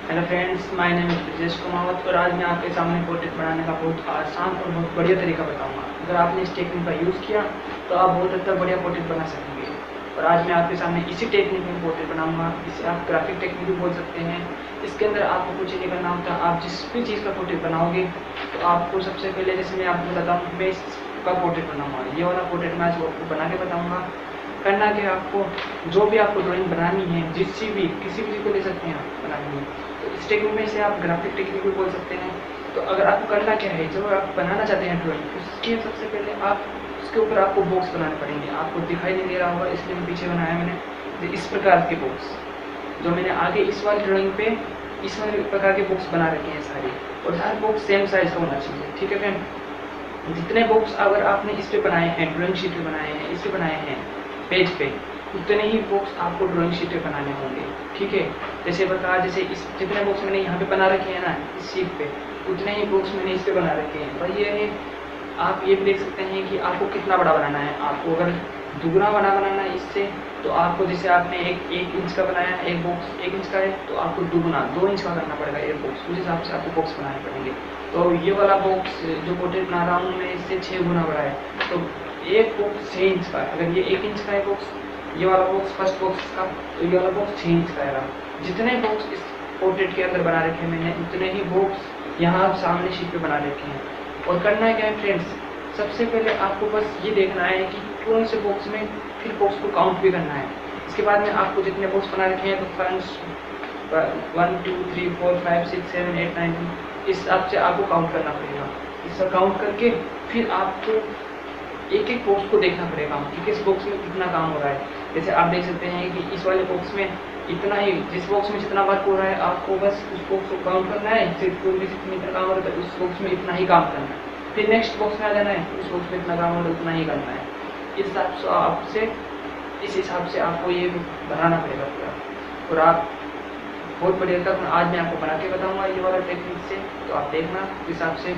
Hello friends, my name is Brajesh Kumawat और आज मैं आपके सामने पोर्ट्रेट बनाने का बहुत आसान और बहुत बढ़िया तरीका बताऊंगा। अगर आपने इस टेक्निक का यूज़ किया तो आप बहुत अच्छा बढ़िया पोर्ट्रेट बना सकेंगे। और आज मैं आपके सामने इसी टेक्निक में पोर्ट्रेट बनाऊंगा। इसे आप ग्राफिक टेक्निक भी बोल सकते हैं। इसके अंदर आपको कुछ नहीं करना होता। आप जिस भी चीज़ का पोर्ट्रेट बनाओगे तो आपको सबसे पहले, जैसे मैं आपको बताऊँ, मैं इसका पोर्ट्रेट बनाऊँगा। ये वाला पोर्ट्रेट मैं आज आपको बना के बताऊँगा। करना क्या, आपको जो भी आपको ड्राइंग बनानी है, किसी भी चीज़ को ले सकते हैं आप बनानी है। तो इस टेक्निक में से आप ग्राफिक टेक्निक भी बोल सकते हैं। तो अगर आपको करना क्या है, जब आप बनाना चाहते हैं ड्राइंग, उसके सबसे पहले आप उसके ऊपर आपको बॉक्स बनाने पड़ेंगे। आपको दिखाई नहीं दे रहा होगा, इसलिए मैं पीछे बनाया मैंने इस प्रकार के बॉक्स। जो मैंने आगे इस वाली ड्राइंग पे इस वाले प्रकार के बॉक्स बना रखे हैं सारे, और हर बॉक्स सेम साइज का होना चाहिए। ठीक है फ्रेंड, जितने बॉक्स अगर आपने इस पे बनाए हैं, ड्राइंग शीट पे बनाए हैं, इस पे बनाए हैं पेज पे, उतने ही बॉक्स आपको ड्राइंग शीट पे बनाने होंगे। ठीक है, जैसे इस जितने बॉक्स मैंने यहाँ पे बना रखे हैं ना इस शीट पे, उतने ही बॉक्स मैंने इस पे बना रखे हैं। और ये है, आप ये भी देख सकते हैं कि आपको कितना बड़ा बनाना है। आपको अगर दुगना बड़ा बनाना है इससे, तो आपको, जैसे आपने एक इंच का बनाया है, एक बॉक्स 1 इंच का है, तो आपको दुगना 2 इंच का करना पड़ेगा एक बॉक्स। उस हिसाब से आपको बॉक्स बनाने पड़ेंगे। तो ये वाला बॉक्स जो पोर्ट्रेट बना रहा हूँ मैं, इससे 6 गुना बड़ा है। तो एक बॉक्स 6 इंच का, अगर ये 1 इंच का है बॉक्स, ये वाला बॉक्स फर्स्ट बॉक्स का, तो ये वाला बॉक्स 6 इंच का है। जितने बॉक्स इस पोर्ट्रेट के अंदर बना रखे हैं मैंने, उतने ही बॉक्स यहाँ सामने शीट पे बना रखे हैं। और करना क्या है फ्रेंड्स, सबसे पहले आपको बस ये देखना है कि कौन से बॉक्स में, फिर बॉक्स को काउंट भी करना है। इसके बाद में आपको जितने बॉक्स बना रखे हैं, तो फ्रेंड्स 1 2 3 4 5 6 7 8 9 इस हिसाब से आपको काउंट करना पड़ेगा। इसका काउंट करके फिर आपको एक एक बॉक्स को देखना पड़ेगा कि किस बॉक्स में कितना काम हो रहा है। जैसे आप देख सकते हैं कि इस वाले बॉक्स में इतना ही, जिस बॉक्स में जितना वर्क हो रहा है, आपको बस उस बॉक्स को काउंट करना है। जितना काम हो रहा है उस बॉक्स में इतना ही काम करना है। फिर नेक्स्ट बॉक्स में आ जाना है, उस बॉक्स में इतना काम हो रहा है उतना ही करना है। इस हिसाब से आपको ये बनाना पड़ेगा पूरा। और आप बहुत बढ़िया तक आज मैं आपको बना के बताऊँगा ये वाला टेक्निक से, तो आप देखना इस हिसाब से।